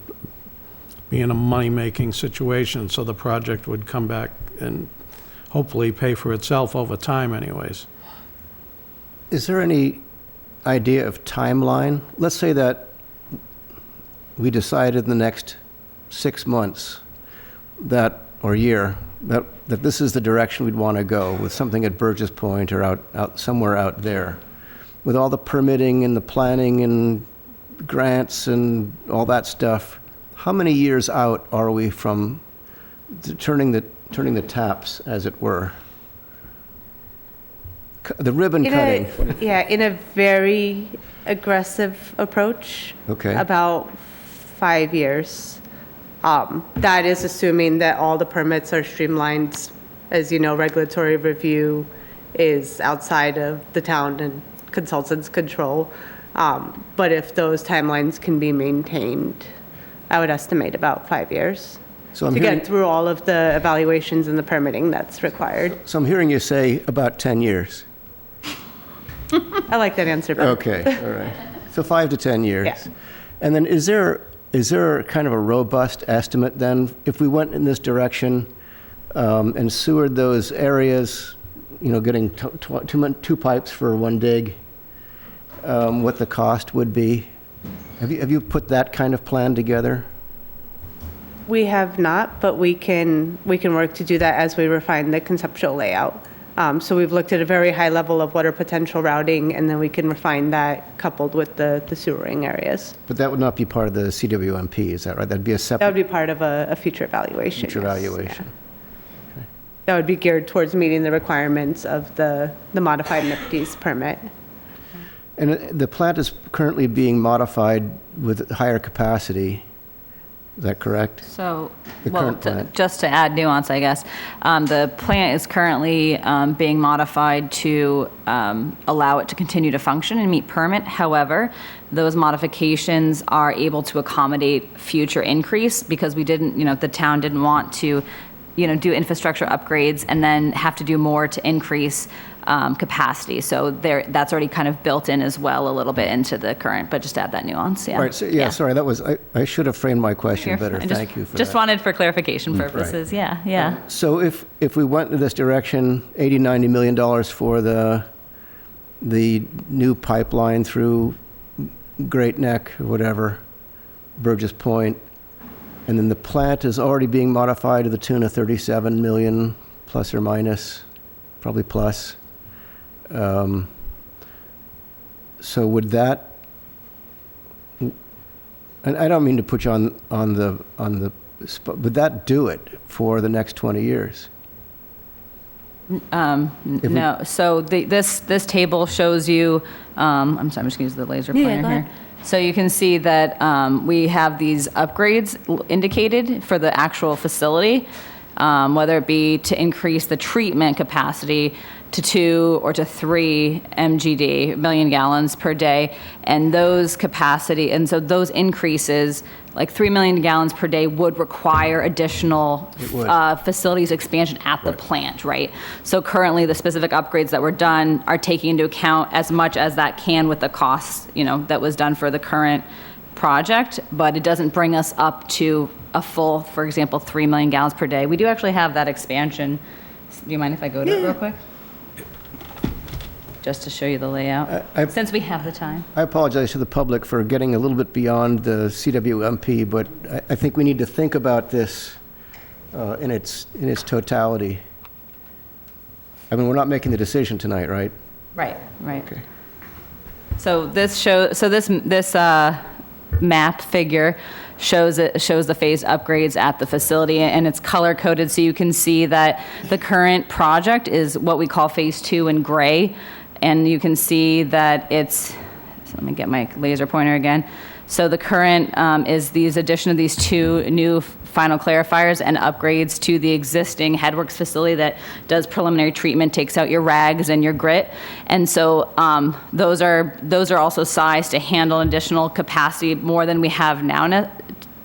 be in a money-making situation, so the project would come back and hopefully pay for itself over time anyways. Is there any idea of timeline? Let's say that we decided in the next 6 months that, or year, that this is the direction we'd want to go with something at Burgess Point or out somewhere out there. with all the permitting and the planning and grants and all that stuff, how many years out are we from turning the taps, as it were? The ribbon cutting. Yeah, in a very aggressive approach. Okay. About 5 years. That is assuming that all the permits are streamlined. As you know, regulatory review is outside of the town and consultants' control. But if those timelines can be maintained, I would estimate about 5 years So I'm to hearing, get through all of the evaluations and the permitting that's required. so I'm hearing you say about 10 years. I like that answer better. Okay, all right. So 5 to 10 years. Yeah. And then is there kind of a robust estimate then, if we went in this direction and sewered those areas, getting two pipes for one dig, what the cost would be? Have you put that kind of plan together? We have not, but we can work to do that as we refine the conceptual layout. So we've looked at a very high level of what are potential routing, and then we can refine that coupled with the sewering areas. But that would not be part of the CWMP, is that right? That'd be a That separate would be part of a future evaluation. future yes. evaluation. Yeah. That would be geared towards meeting the requirements of the modified NIPD's permit. And the plant is currently being modified with higher capacity. Is that correct? So, The well, current plant. just to add nuance, I guess, the plant is currently being modified to allow it to continue to function and meet permit. However, those modifications are able to accommodate future increase because we didn't, the town didn't want to, do infrastructure upgrades and then have to do more to increase capacity. So that's already kind of built in as well a little bit into the current, but just add that nuance, yeah. All right, so, sorry, that was, I should have framed my question You're better. fine. Thank you for Just that. wanted for clarification purposes, yeah. So if we went in this direction, $80-90 million for the new pipeline through Great Neck or whatever, Burgess Point, and then the plant is already being modified to the tune of $37 million, plus or minus, probably plus. So would that, and I don't mean to put you on the spot, would that do it for the next 20 years? No, so this table shows you, I'm sorry, I'm just gonna use the laser Yeah, pointer go here. ahead. So you can see that we have these upgrades indicated for the actual facility, whether it be to increase the treatment capacity to 2 or to 3 MGD, million gallons per day. And those capacity, and so those increases, like 3 million gallons per day would require additional facilities expansion at the plant, right? So currently the specific upgrades that were done are taking into account as much as that can with the costs, that was done for the current project, but it doesn't bring us up to a full, for example, 3 million gallons per day. We do actually have that expansion. Do you mind if I go to it real quick? Just to show you the layout, since we have the time. I apologize to the public for getting a little bit beyond the CWMP, but I think we need to think about this in its totality. I mean, we're not making the decision tonight, right? Right. Okay. So this map figure shows the phase upgrades at the facility, and it's color coded so you can see that the current project is what we call phase 2 in gray, and you can see that it's, so let me get my laser pointer again. So the current is these addition of these 2 new final clarifiers and upgrades to the existing headworks facility that does preliminary treatment, takes out your rags and your grit. And so those are also sized to handle additional capacity more than we have now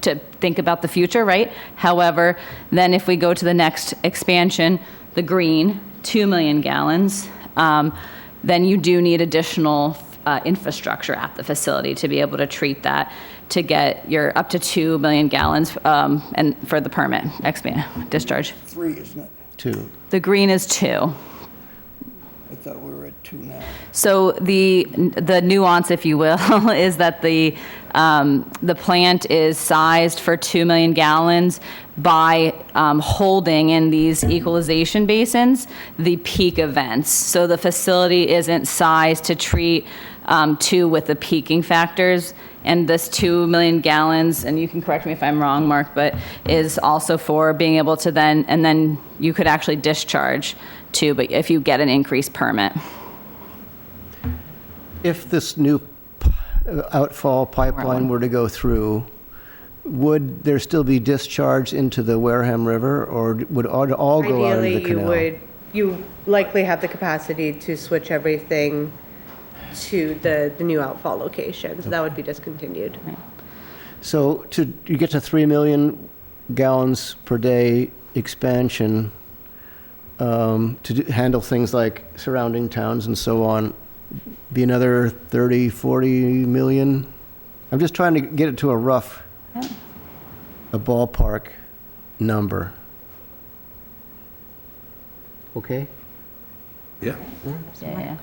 to think about the future, right? However, then if we go to the next expansion, the green, 2 million gallons, then you do need additional infrastructure at the facility to be able to treat that, to get your up to 2 million gallons and for the permit discharge. 3, isn't it? 2. The green is 2. I thought we were at 2 now. So the nuance, if you will, is that the The plant is sized for 2 million gallons by holding in these equalization basins the peak events. So the facility isn't sized to treat with the peaking factors. And this 2 million gallons, and you can correct me if I'm wrong, Mark, but is also for being able to then you could actually discharge too, but if you get an increased permit. If this new outfall pipeline were to go through, would there still be discharge into the Wareham River, or would it all go out into the canal? You likely have the capacity to switch everything to the new outfall location, so that would be discontinued. So you get to 3 million gallons per day expansion to handle things like surrounding towns and so on, be another 30, 40 million? I'm just trying to get it to a ballpark number. Okay? Yeah. Yeah.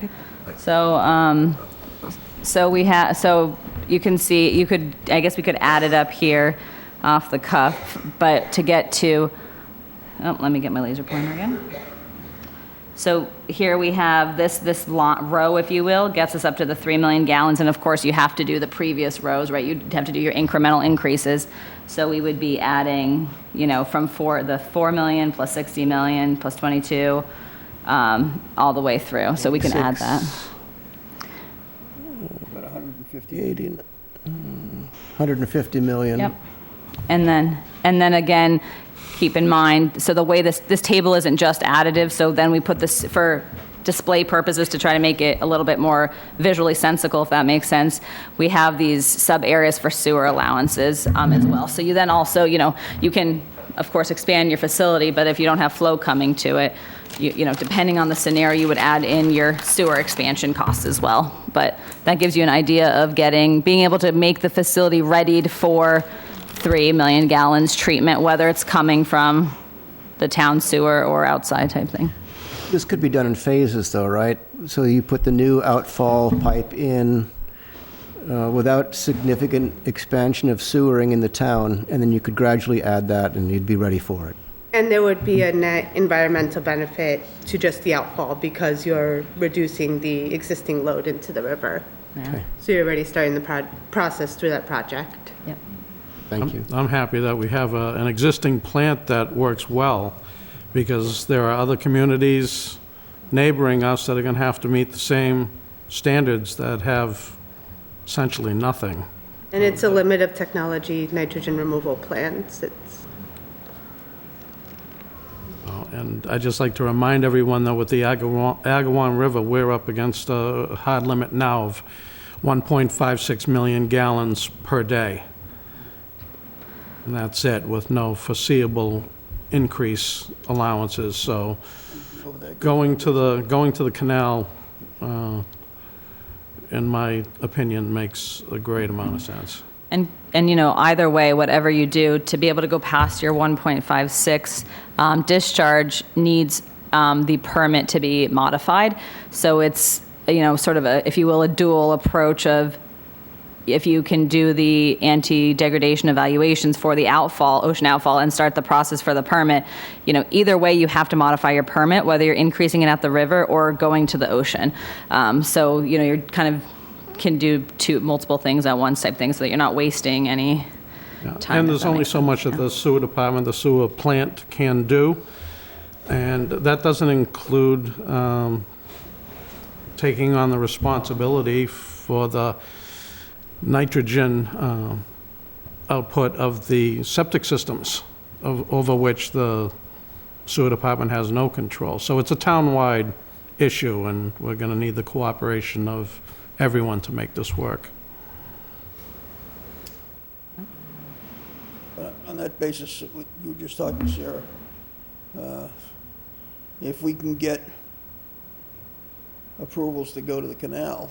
So you can see, I guess we could add it up here off the cuff, but to get to, let me get my laser pointer again. So here we have this row, if you will, gets us up to the 3 million gallons, and of course you have to do the previous rows, right? You'd have to do your incremental increases. So we would be adding, from the 4 million plus 60 million plus 22, all the way through. So we can add that. About 150. 80, 150 million. Yep. And then again, keep in mind, so the way this table isn't just additive, so then we put this for display purposes to try to make it a little bit more visually sensical, if that makes sense. We have these sub areas for sewer allowances as well. So you then also, you can, of course, expand your facility, but if you don't have flow coming to it, depending on the scenario, you would add in your sewer expansion costs as well. But that gives you an idea of being able to make the facility readied for 3 million gallons treatment, whether it's coming from the town sewer or outside type thing. This could be done in phases though, right? So you put the new outfall pipe in without significant expansion of sewering in the town, and then you could gradually add that and you'd be ready for it. And there would be a net environmental benefit to just the outfall because you're reducing the existing load into the river. Okay. So you're already starting the process through that project. Yep. Thank you. I'm happy that we have an existing plant that works well, because there are other communities neighboring us that are going to have to meet the same standards that have essentially nothing. And it's a limit of technology nitrogen removal plants. And I'd just like to remind everyone that with the Agawam River, we're up against a hard limit now of 1.56 million gallons per day. And that's it, with no foreseeable increase allowances. So going to the canal, in my opinion, makes a great amount of sense. And either way, whatever you do, to be able to go past your 1.56 discharge needs the permit to be modified. So it's, sort of if you will, a dual approach of, if you can do the anti-degradation evaluations for the ocean outfall, and start the process for the permit, either way you have to modify your permit, whether you're increasing it at the river or going to the ocean. So, you're kind of can do multiple things at once type thing, so that you're not wasting any time. And there's only so much that the sewer department, the sewer plant can do. And that doesn't include taking on the responsibility for the nitrogen output of the septic systems over which the sewer department has no control. So it's a town-wide issue, and we're going to need the cooperation of everyone to make this work. On that basis, you were just talking, Sarah, if we can get approvals to go to the canal,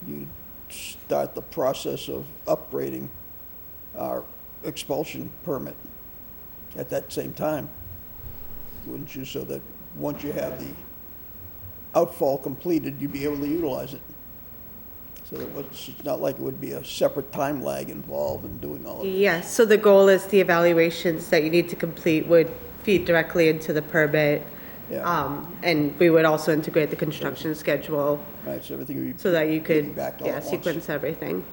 you start the process of upgrading our expulsion permit at that same time, wouldn't you? So that once you have the outfall completed, you'd be able to utilize it. So it's not like it would be a separate time lag involved in doing all of it. Yes, so the goal is the evaluations that you need to complete would feed directly into the permit. Yeah. And we would also integrate the construction schedule Right, so everything would be. so that you getting could, back all at once. sequence everything.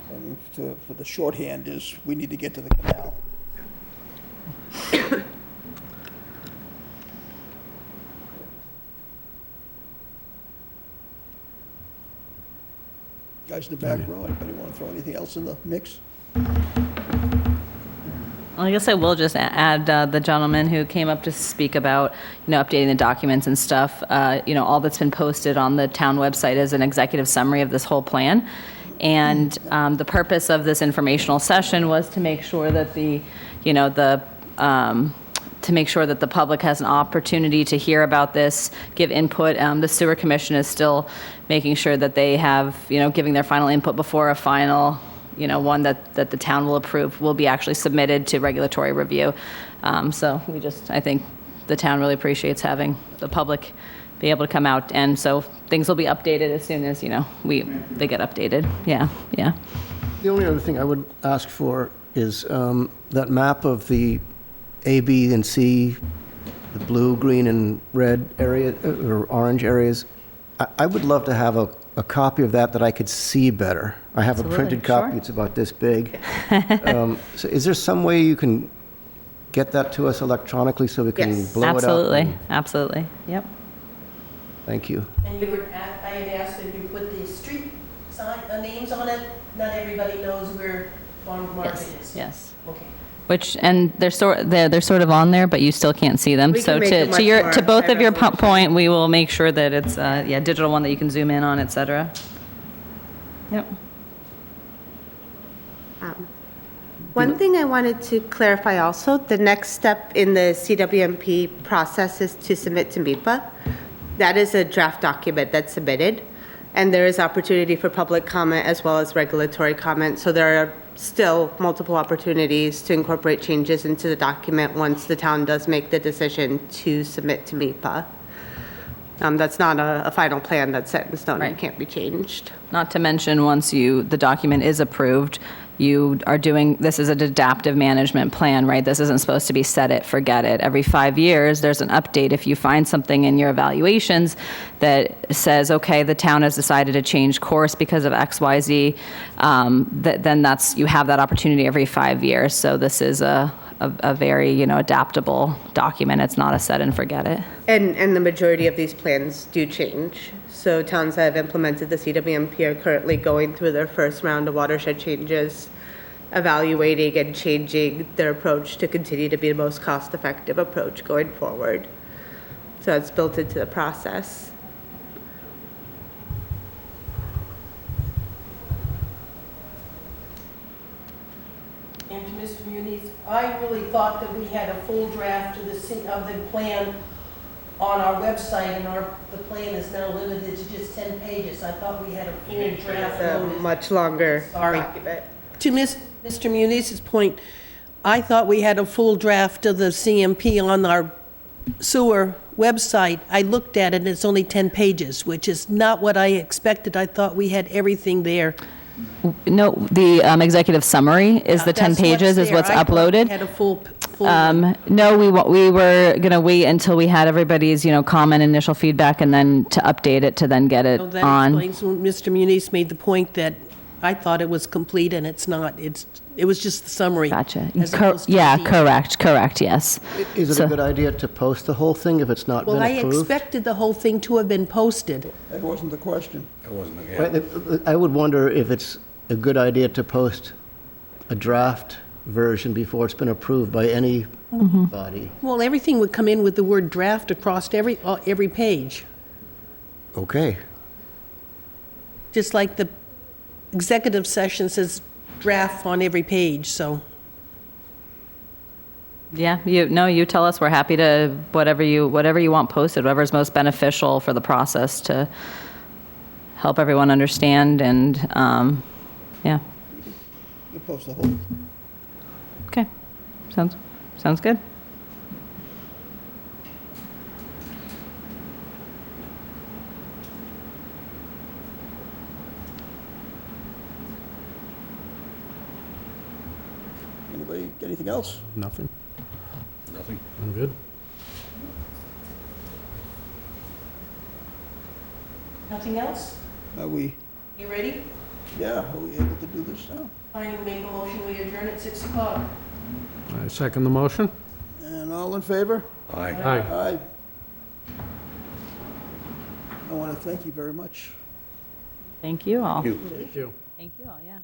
I mean, for the shorthand is, we need to get to the canal. Guys in the back row, anybody want to throw anything else in the mix? Well, I guess I will just add the gentleman who came up to speak about, updating the documents and stuff. All that's been posted on the town website is an executive summary of this whole plan. And the purpose of this informational session was to make sure that the public has an opportunity to hear about this, give input. The sewer commission is still making sure that they have, giving their final input before a final, one that the town will approve will be actually submitted to regulatory review. So I think the town really appreciates having the public be able to come out. And so things will be updated as soon as, they get updated. Yeah. The only other thing I would ask for is that map of the A, B, and C, the blue, green, and red area, or orange areas. I would love to have a copy of that I could see better. I have a printed copy, sure. it's about this big. So is there some way you can get that to us electronically so we can Yes. blow it up? Absolutely. Yep. Thank you. And I had asked if you put the street names on it. Not everybody knows where Farm Market is. Yes. Okay. And they're sort of on there, but you still can't see them. We So can make it much more to both of your high resolution. point, we will make sure that it's digital one that you can zoom in on, et cetera. Yep. One thing I wanted to clarify also, the next step in the CWMP process is to submit to MIPA. That is a draft document that's submitted, and there is opportunity for public comment as well as regulatory comment. So there are still multiple opportunities to incorporate changes into the document once the town does make the decision to submit to MIPA. That's not a final plan that's set in stone and Right. can't be changed. Not to mention, once the document is approved, you are doing, this is an adaptive management plan, right? This isn't supposed to be set it, forget it. Every 5 years, there's an update. If you find something in your evaluations that says, okay, the town has decided to change course because of X, Y, Z, then you have that opportunity every 5 years. So this is a very, adaptable document. It's not a set and forget it. And the majority of these plans do change. So towns that have implemented the CWMP are currently going through their first round of watershed changes, evaluating and changing their approach to continue to be the most cost-effective approach going forward. So it's built into the process. And to Mr. Muniz, I really thought that we had a full draft of the plan on our website, and the plan is now limited to just 10 pages. I thought we had a full draft. It's a much longer Sorry. document. To Mr. Muniz's point, I thought we had a full draft of the CMP on our sewer website. I looked at it, and it's only 10 pages, which is not what I expected. I thought we had everything there. No, the executive summary is the 10 That's pages is there. what's I thought uploaded. we had a full No, we were going to wait until we had everybody's, comment, initial feedback, and then to update it, to then get it So that on. explains when Mr. Muniz made the point that I thought it was complete, and it's not. It was just the summary. Gotcha. as opposed to Yeah, the- correct, yes. Is it So- a good idea to post the whole thing if it's not been Well, I approved? expected the whole thing to have been posted. That wasn't the question. It wasn't, Right, I would wonder if it's a good idea to post a draft version before it's been approved by any body. Well, everything would come in with the word draft across every page, Okay. just like the executive session says draft on every page, so. Yeah, you tell us, we're happy to, whatever you want posted, whatever's most beneficial for the process to help everyone understand, and, yeah, You post the whole, okay, sounds good. Anybody, anything else? Nothing. Nothing. I'm good. Nothing else? Are we, You ready? yeah, are we able to do this now? I make a motion, we adjourn at 6 o'clock. I second the motion. And all in favor? Aye. Aye. Aye. I want to thank you very much. Thank you all. You. Thank you. Thank you all, yeah.